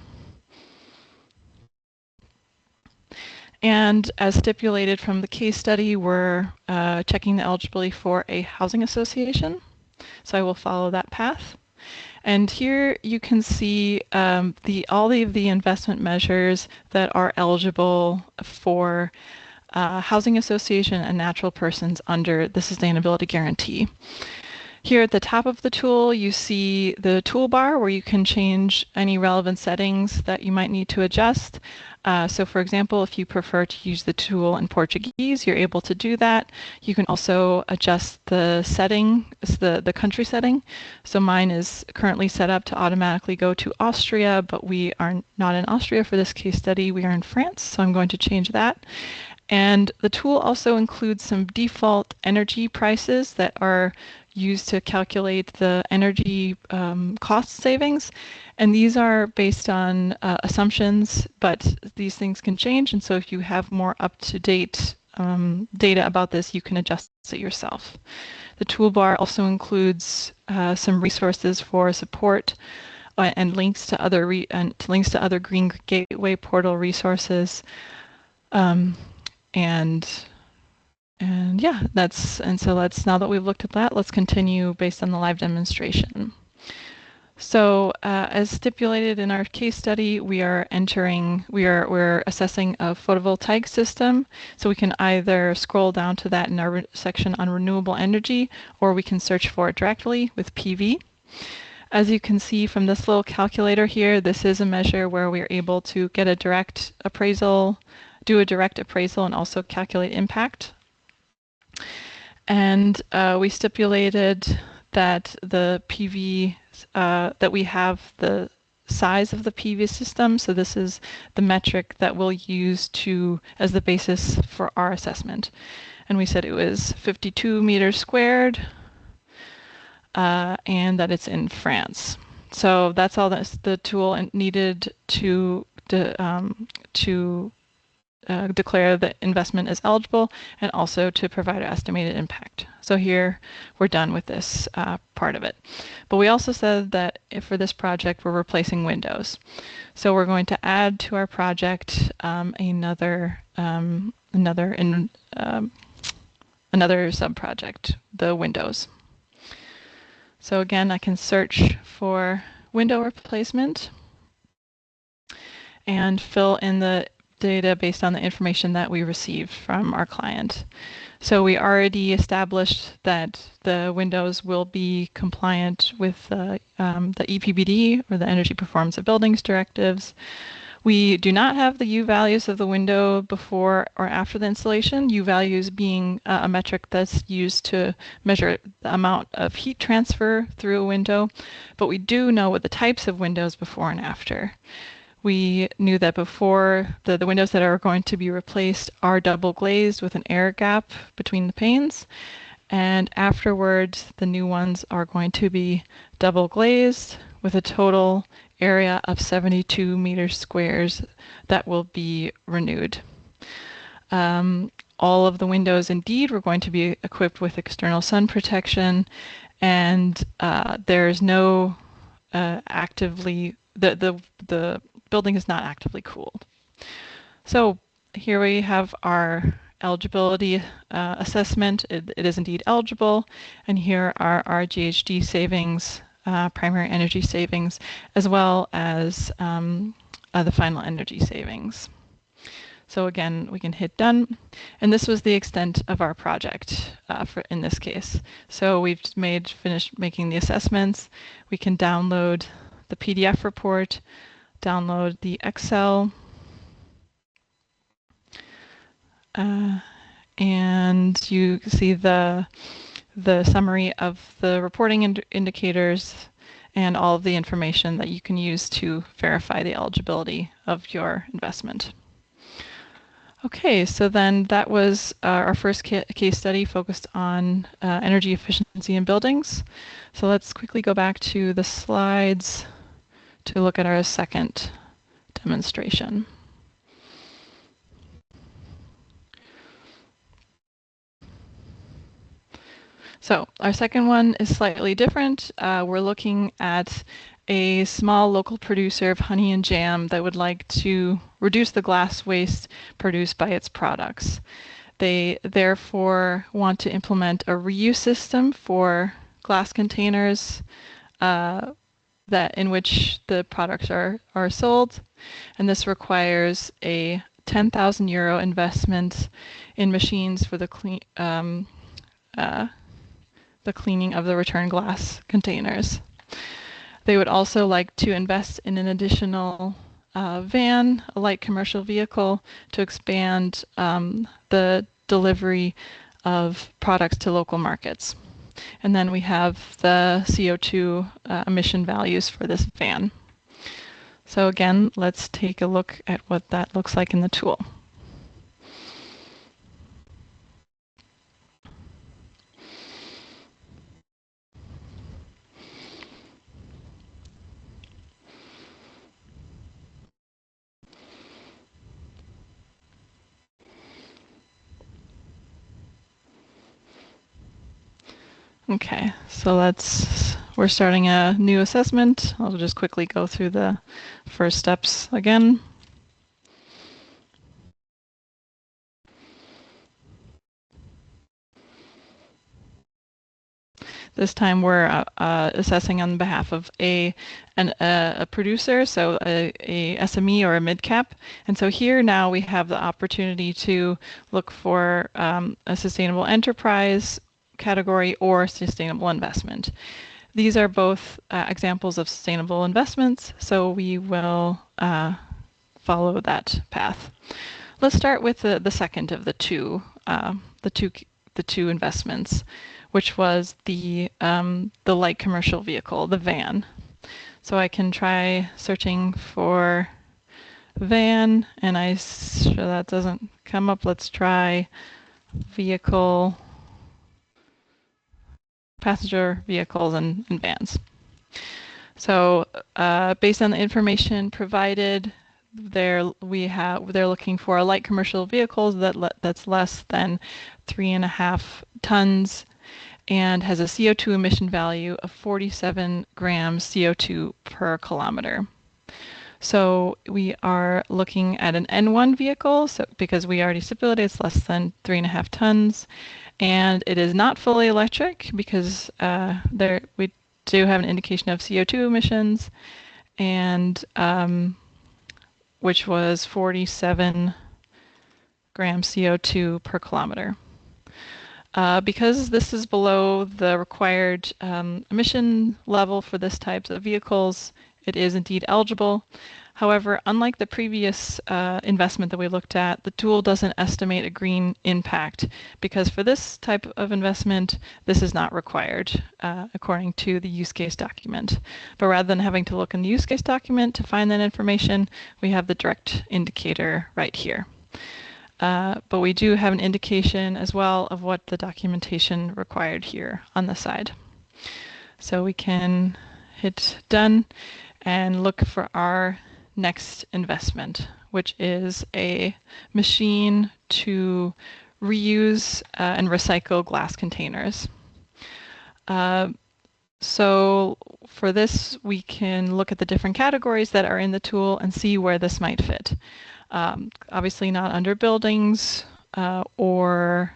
E: And as stipulated from the case study, we're checking the eligibility for a housing association, so I will follow that path. And here you can see all of the investment measures that are eligible for housing association and natural persons under the Sustainability Guarantee. Here at the top of the tool, you see the toolbar where you can change any relevant settings that you might need to adjust. So for example, if you prefer to use the tool in Portuguese, you're able to do that. You can also adjust the setting, the country setting. So mine is currently set up to automatically go to Austria, but we are not in Austria for this case study. We are in France, so I'm going to change that. And the tool also includes some default energy prices that are used to calculate the energy cost savings. And these are based on assumptions, but these things can change. And so if you have more up-to-date data about this, you can adjust it yourself. The toolbar also includes some resources for support and links to other Green Gateway portal resources, and And yeah, so now that we've looked at that, let's continue based on the live demonstration. So as stipulated in our case study, we're assessing a photovoltaic system. So we can either scroll down to that in our section on renewable energy, or we can search for it directly with PV. As you can see from this little calculator here, this is a measure where we're able to get a direct appraisal, do a direct appraisal, and also calculate impact. And we stipulated that the PV, that we have the size of the PV system. So this is the metric that we'll use as the basis for our assessment. And we said it was 52 meters squared, and that it's in France. So that's all that the tool needed to declare that investment is eligible, and also to provide an estimated impact. So here we're done with this part of it. But we also said that for this project we're replacing windows. So we're going to add to our project another sub-project, the windows. So again, I can search for window replacement and fill in the data based on the information that we received from our client. So we already established that the windows will be compliant with the EPBD, or the Energy Performance of Buildings directives. We do not have the U values of the window before or after the installation, U values being a metric that's used to measure the amount of heat transfer through a window, but we do know what the types of windows before and after. We knew that before, the windows that are going to be replaced are double glazed with an air gap between the panes, and afterwards the new ones are going to be double glazed with a total area of 72 meters squares that will be renewed. All of the windows indeed were going to be equipped with external sun protection, and there's no the building is not actively cooled. So here we have our eligibility assessment. It is indeed eligible, and here are our GHG savings, primary energy savings, as well as the final energy savings. So again, we can hit done, and this was the extent of our project in this case. So we've finished making the assessments. We can download the PDF report, download the Excel, and you see the summary of the reporting indicators and all of the information that you can use to verify the eligibility of your investment. Okay, so then that was our first case study focused on energy efficiency in buildings. So let's quickly go back to the slides to look at our second demonstration. So our second one is slightly different. We're looking at a small local producer of honey and jam that would like to reduce the glass waste produced by its products. They therefore want to implement a reuse system for glass containers in which the products are sold, and this requires a 10,000 euro investment in machines for the cleaning of the return glass containers. They would also like to invest in an additional van, a light commercial vehicle, to expand the delivery of products to local markets. And then we have the CO2 emission values for this van. So again, let's take a look at what that looks like in the tool. Okay, so we're starting a new assessment. I'll just quickly go through the first steps again. This time we're assessing on behalf of a producer, so a SME or a mid-cap. And so here now we have the opportunity to look for a sustainable enterprise category or sustainable investment. These are both examples of sustainable investments, so we will follow that path. Let's start with the second of the two investments, which was the light commercial vehicle, the van. So I can try searching for van, and sure that doesn't come up. Let's try vehicle, passenger vehicles and vans. So based on the information provided, they're looking for light commercial vehicles that's less than 3.5 tons and has a CO2 emission value of 47 grams CO2 per kilometer. So we are looking at an N1 vehicle, so because we already stipulated it's less than 3.5 tons, and it is not fully electric because we do have an indication of CO2 emissions, and which was 47 grams CO2 per kilometer. Because this is below the required emission level for this type of vehicles, it is indeed eligible. However, unlike the previous investment that we looked at, the tool doesn't estimate a green impact because for this type of investment, this is not required according to the use case document. But rather than having to look in the use case document to find that information, we have the direct indicator right here. But we do have an indication as well of what the documentation required here on the side. So we can hit done and look for our next investment, which is a machine to reuse and recycle glass containers. So for this, we can look at the different categories that are in the tool and see where this might fit. Obviously not under buildings or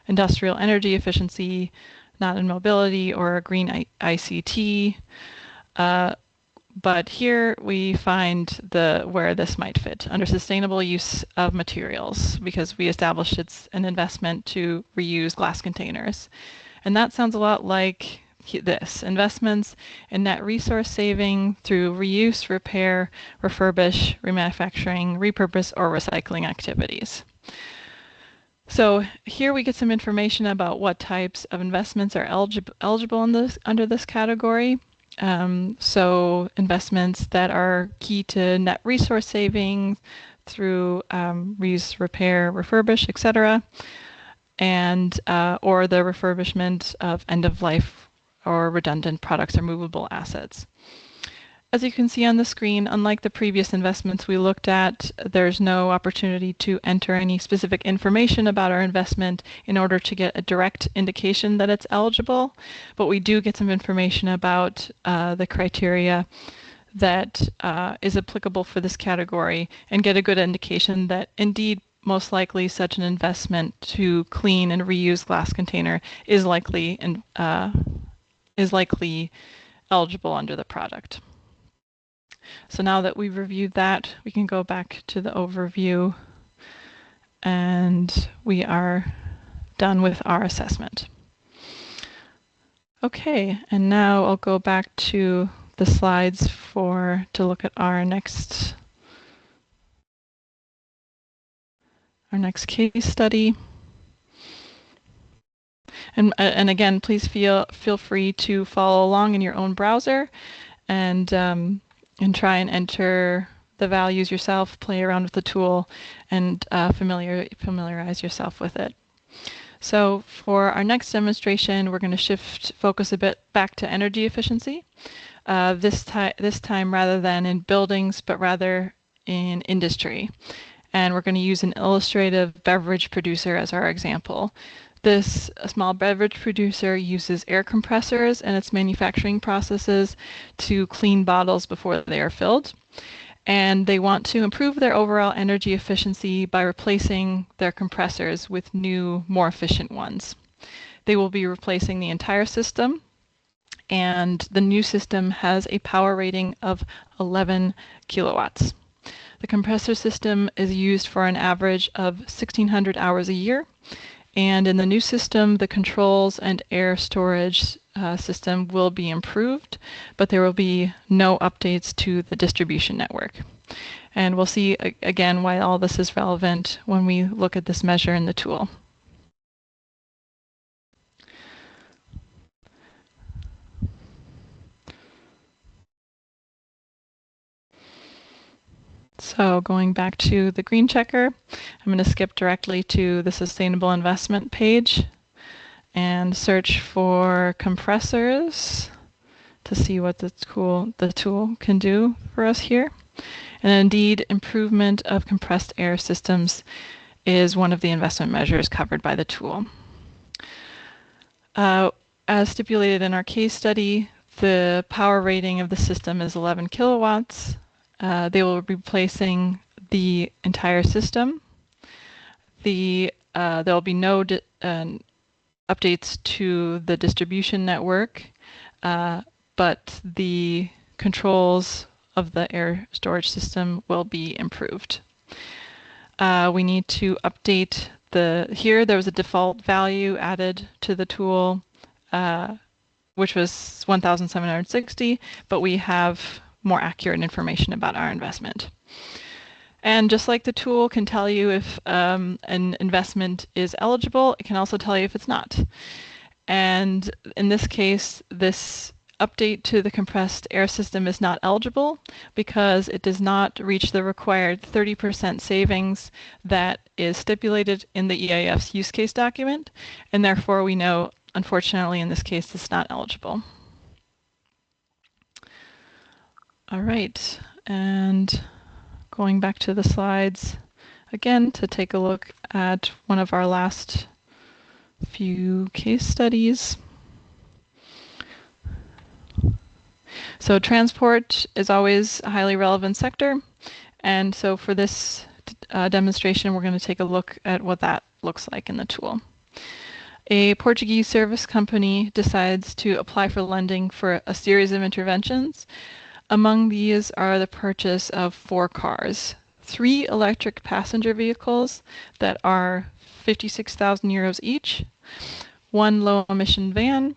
E: industrial energy efficiency, not in mobility or green ICT. But here we find where this might fit under sustainable use of materials because we established it's an investment to reuse glass containers. And that sounds a lot like this, investments in net resource saving through reuse, repair, refurbish, remanufacturing, repurpose, or recycling activities. So here we get some information about what types of investments are eligible under this category. So investments that are key to net resource saving through reuse, repair, refurbish, etc., and or the refurbishment of end-of-life or redundant products or movable assets. As you can see on the screen, unlike the previous investments we looked at, there's no opportunity to enter any specific information about our investment in order to get a direct indication that it's eligible, but we do get some information about the criteria that is applicable for this category and get a good indication that indeed most likely such an investment to clean and reuse glass container is likely eligible under the product. So now that we've reviewed that, we can go back to the overview and we are done with our assessment. Okay, and now I'll go back to the slides to look at our next case study. And again, please feel free to follow along in your own browser and try and enter the values yourself, play around with the tool, and familiarize yourself with it. So for our next demonstration, we're going to shift focus a bit back to energy efficiency. This time rather than in buildings, but rather in industry. And we're going to use an illustrative beverage producer as our example. This small beverage producer uses air compressors in its manufacturing processes to clean bottles before they are filled. And they want to improve their overall energy efficiency by replacing their compressors with new, more efficient ones. They will be replacing the entire system and the new system has a power rating of 11 kilowatts. The compressor system is used for an average of 1,600 hours a year, and in the new system, the controls and air storage system will be improved, but there will be no updates to the distribution network. And we'll see again why all this is relevant when we look at this measure in the tool. So going back to the Green Checker, I'm going to skip directly to the Sustainable Investment page and search for compressors to see what the tool can do for us here. And indeed, improvement of compressed air systems is one of the investment measures covered by the tool. As stipulated in our case study, the power rating of the system is 11 kilowatts. They will be replacing the entire system. There will be no updates to the distribution network, but the controls of the air storage system will be improved. We need to update here there was a default value added to the tool, which was 1,760, but we have more accurate information about our investment. And just like the tool can tell you if an investment is eligible, it can also tell you if it's not. And in this case, this update to the compressed air system is not eligible because it does not reach the required 30% savings that is stipulated in the EIF's use case document, and therefore we know, unfortunately, in this case, it's not eligible. All right, and going back to the slides again to take a look at one of our last few case studies. So transport is always a highly relevant sector, and so for this demonstration we're going to take a look at what that looks like in the tool. A Portuguese service company decides to apply for lending for a series of interventions. Among these are the purchase of 4 cars, 3 electric passenger vehicles that are 56,000 euros each, 1 low-emission van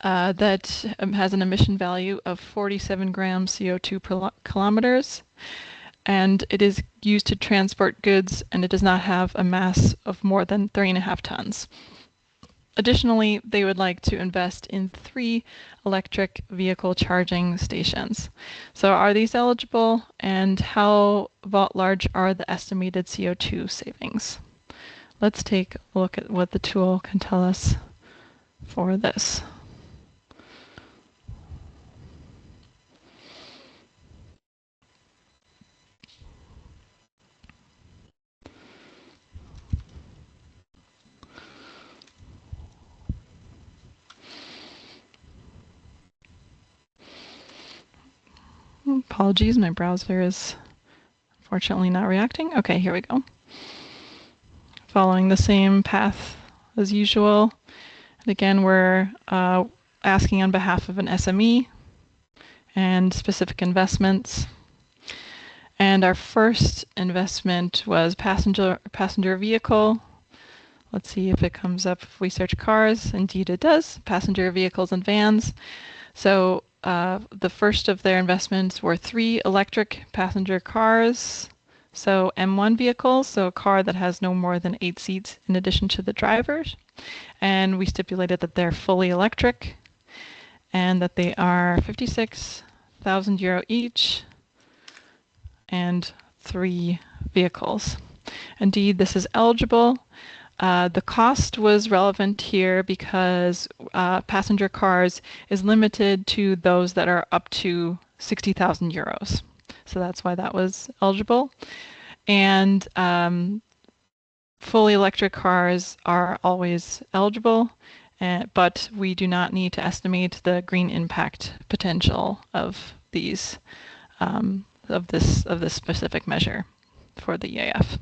E: that has an emission value of 47 grams CO2 per kilometers, and it is used to transport goods, and it does not have a mass of more than 3.5 tons. Additionally, they would like to invest in 3 electric vehicle charging stations. So are these eligible, and how large are the estimated CO2 savings? Let's take a look at what the tool can tell us for this. Apologies, my browser is unfortunately not reacting. Okay, here we go. Following the same path as usual. And again, we're asking on behalf of an SME and specific investments. And our first investment was passenger vehicle. Let's see if it comes up if we search cars. Indeed it does, passenger vehicles and vans. So the first of their investments were 3 electric passenger cars, so M1 vehicles, so a car that has no more than 8 seats in addition to the drivers. And we stipulated that they're fully electric and that they are 56,000 euro each and 3 vehicles. Indeed, this is eligible. The cost was relevant here because passenger cars is limited to those that are up to 60,000 euros. So that's why that was eligible. And fully electric cars are always eligible, but we do not need to estimate the green impact potential of these of this specific measure for the EIF.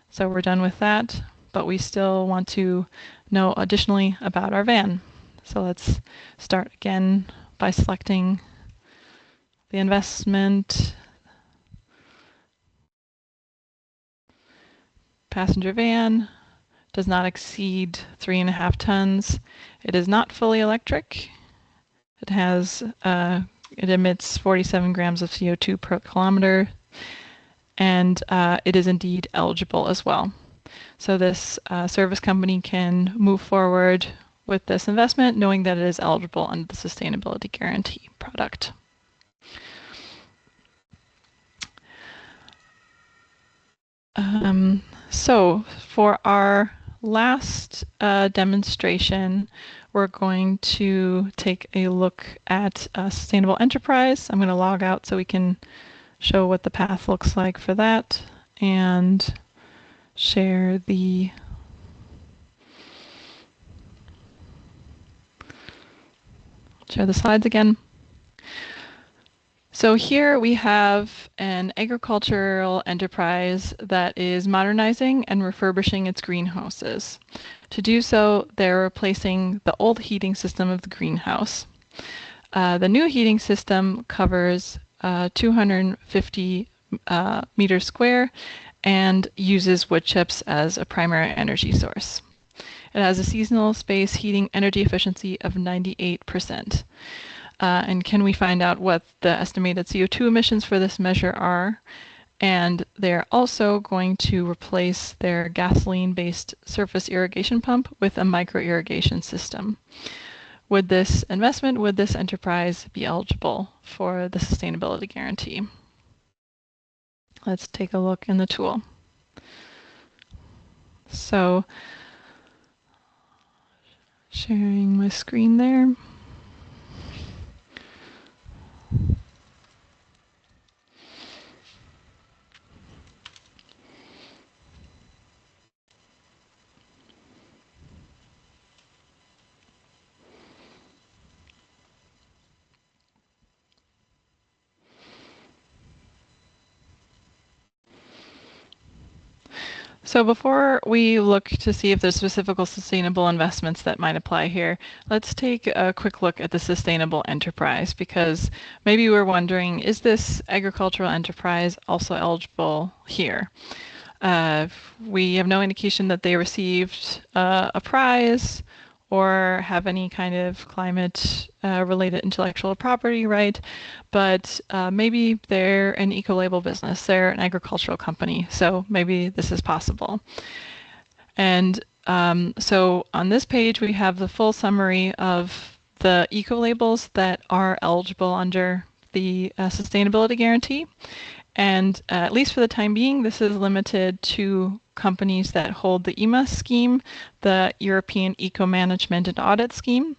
E: So we're done with that. But we still want to know additionally about our van. So let's start again by selecting the investment. Passenger van does not exceed 3.5 tons. It is not fully electric. It has it emits 47 grams of CO2 per kilometer, and it is indeed eligible as well. So this service company can move forward with this investment knowing that it is eligible under the Sustainability Guarantee Product. So for our last demonstration, we're going to take a look at sustainable enterprise. I'm going to log out so we can show what the path looks like for that and share the slides again. So here we have an agricultural enterprise that is modernizing and refurbishing its greenhouses. To do so, they're replacing the old heating system of the greenhouse. The new heating system covers 250 meters square and uses wood chips as a primary energy source. It has a seasonal space heating energy efficiency of 98%. And can we find out what the estimated CO2 emissions for this measure are? And they're also going to replace their gasoline-based surface irrigation pump with a micro-irrigation system. Would this investment, would this enterprise be eligible for the sustainability guarantee? Let's take a look in the tool. So, sharing my screen there. So before we look to see if there's specific sustainable investments that might apply here, let's take a quick look at the sustainable enterprise, because maybe we're wondering, is this agricultural enterprise also eligible here? We have no indication that they received a prize or have any kind of climate related intellectual property right, but maybe they're an eco-label business, they're an agricultural company, so maybe this is possible. And so on this page we have the full summary of the eco-labels that are eligible under the sustainability guarantee. And at least for the time being, this is limited to companies that hold the EMA scheme, the European Eco-Management and Audit Scheme,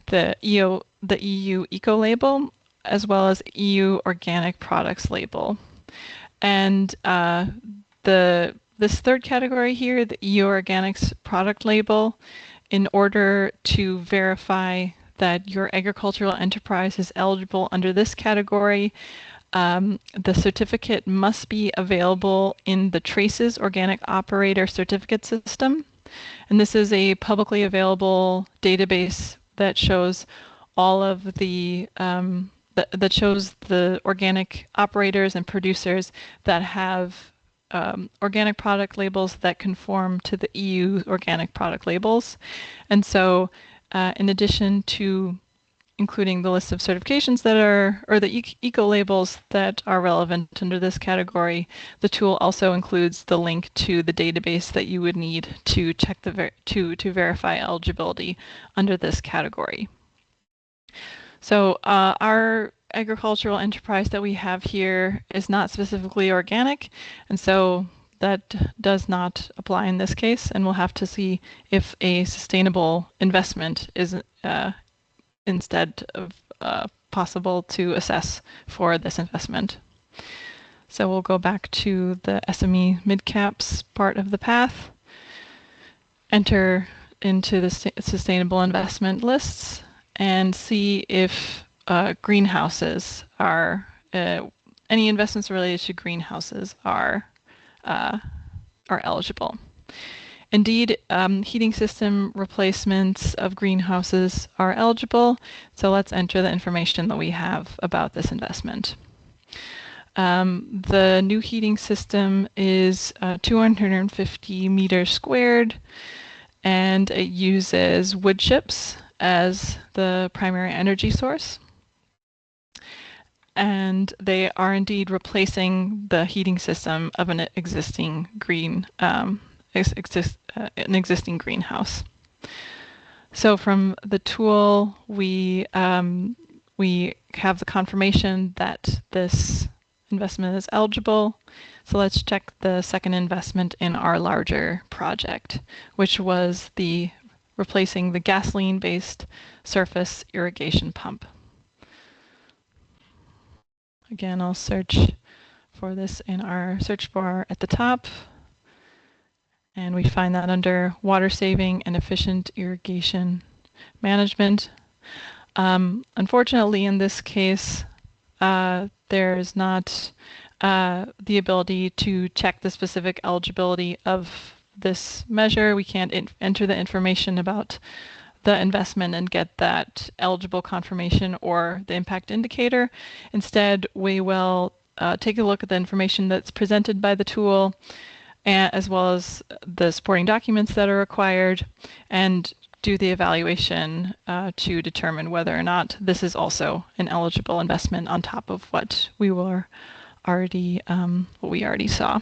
E: the EU Eco Label, as well as EU Organic Products Label. And this third category here, the EU Organics Product Label, in order to verify that your agricultural enterprise is eligible under this category, the certificate must be available in the Traces Organic Operator Certificate System. And this is a publicly available database that shows all of the that shows the organic operators and producers that have organic product labels that conform to the EU organic product labels. And so in addition to including the list of certifications that are, or the eco labels that are relevant under this category, the tool also includes the link to the database that you would need to check to verify eligibility under this category. So our agricultural enterprise that we have here is not specifically organic, and so that does not apply in this case, and we'll have to see if a sustainable investment is instead of possible to assess for this investment. So we'll go back to the SME midcaps part of the path, enter into the sustainable investment lists, and see if greenhouses are, any investments related to greenhouses are eligible. Indeed, heating system replacements of greenhouses are eligible. So let's enter the information that we have about this investment. The new heating system is 250 meters squared, and it uses wood chips as the primary energy source. And they are indeed replacing the heating system of an existing an existing greenhouse. So from the tool, we have the confirmation that this investment is eligible. So let's check the second investment in our larger project, which was replacing the gasoline-based surface irrigation pump. Again, I'll search for this in our search bar at the top, and we find that under water saving and efficient irrigation management. Unfortunately, in this case, there is not the ability to check the specific eligibility of this measure. We can't enter the information about the investment and get that eligible confirmation or the impact indicator. Instead, we will take a look at the information that's presented by the tool, as well as the supporting documents that are required, and do the evaluation to determine whether or not this is also an eligible investment on top of what we already saw.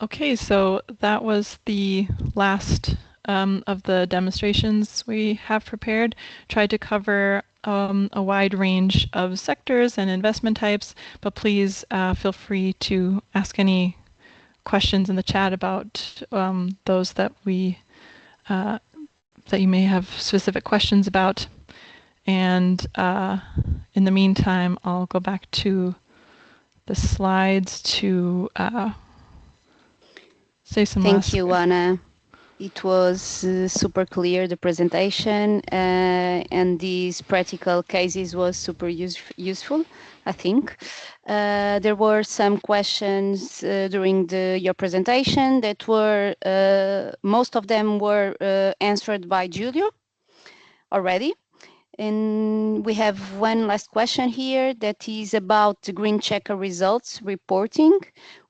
E: Okay, so that was the last of the demonstrations we have prepared. Tried to cover a wide range of sectors and investment types, but please feel free to ask any questions in the chat about those that that you may have specific questions about. And in the meantime, I'll go back to the slides to say some
A: Thank you, Anna. It was super clear, the presentation, and these practical cases was super useful, I think. There were some questions during your presentation that were, most of them were answered by Giulio already. And we have one last question here that is about the Green Checker results reporting.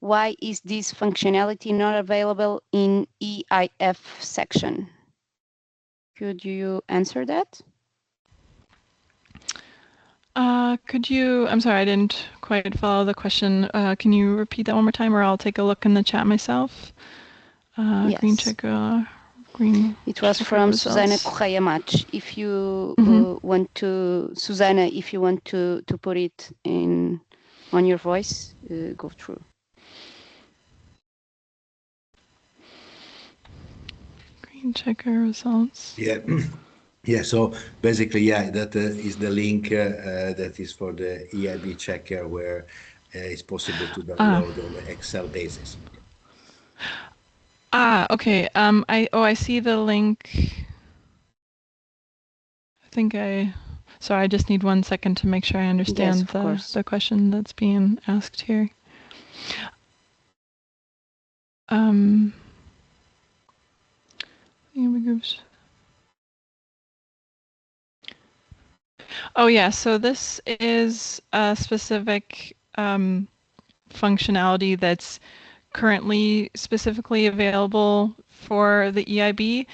A: Why is this functionality not available in EIF section? Could you answer that?
E: I'm sorry, I didn't quite follow the question. Can you repeat that one more time, or I'll take a look in the chat myself?
A: Yes.
E: Green Checker.
A: It was from Susana Correia Match. If you want to, Susana, if you want to put it on your voice, go through.
E: Green Checker results.
D: Yeah. Yeah, so basically, yeah, that is the link that is for the EIB checker where it's possible to download on the Excel basis.
E: Okay. I see the link. Sorry, I just need 1 second to make sure I understand the question that's being asked here. EIB Groups. Oh yeah, so this is a specific functionality that's currently specifically available for the EIB.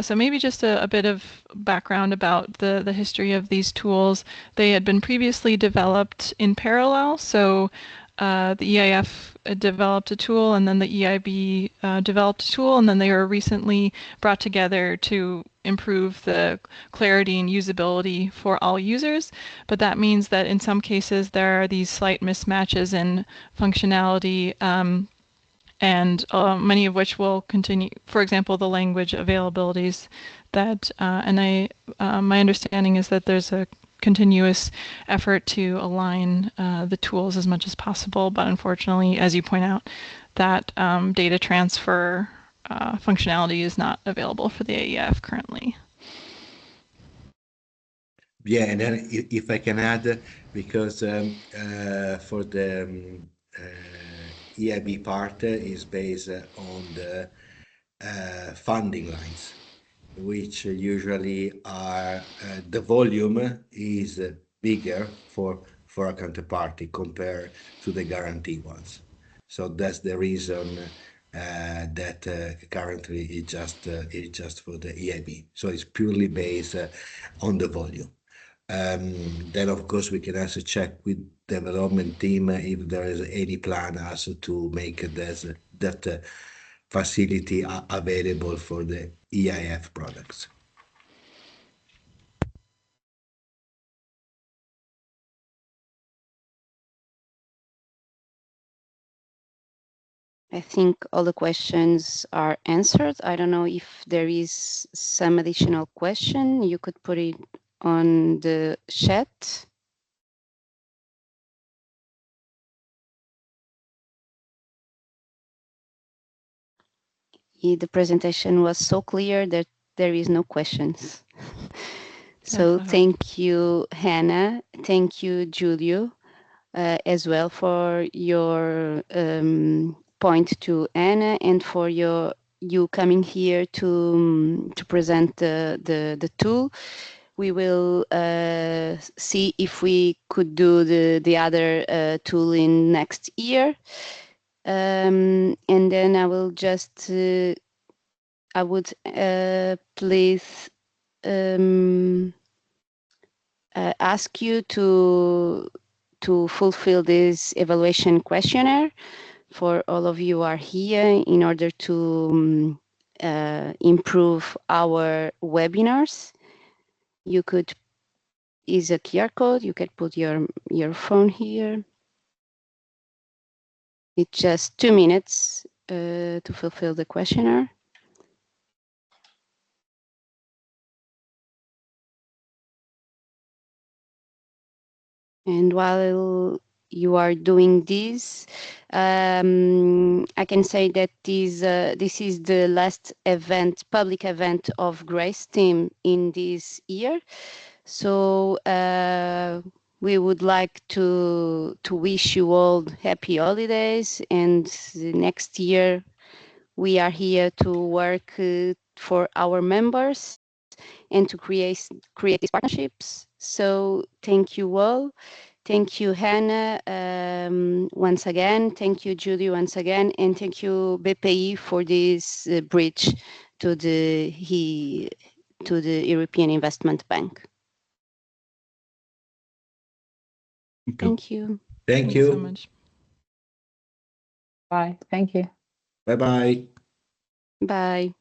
E: So maybe just a bit of background about the history of these tools. They had been previously developed in parallel. So the EIF developed a tool, and then the EIB developed a tool, and then they were recently brought together to improve the clarity and usability for all users. But that means that in some cases there are these slight mismatches in functionality, and many of which will continue. For example, the language availabilities that, my understanding is that there's a continuous effort to align the tools as much as possible, but unfortunately, as you point out, that data transfer functionality is not available for the EIF currently.
D: Yeah, and then if I can add, because for the EIB part is based on the funding lines, which usually are the volume is bigger for a counterparty compared to the guarantee ones. So that's the reason that currently it's just for the EIB. So it's purely based on the volume. Then of course we can also check with development team if there is any plan also to make that facility available for the EIF products.
A: I think all the questions are answered. I don't know if there is some additional question. You could put it on the chat. The presentation was so clear that there is no questions. So thank you, Hannah. Thank you, Julio, as well for your point to Anna and for you coming here to present the tool. We will see if we could do the other tool in next year. And then I will just I would please ask you to fulfill this evaluation questionnaire for all of you who are here in order to improve our webinars. You could use a QR code. You could put your phone here. It's just 2 minutes to fulfill the questionnaire. And while you are doing this, I can say that this is the last event, public event of Grace team in this year. So we would like to wish you all happy holidays, and next year we are here to work for our members and to create these partnerships. So thank you all. Thank you, Hannah, once again. Thank you, Judy, once again. And thank you, BPI, for this bridge to the European Investment Bank. Thank you.
D: Thank you
E: so much.
B: Bye. Thank you.
D: Bye-bye.
A: Bye.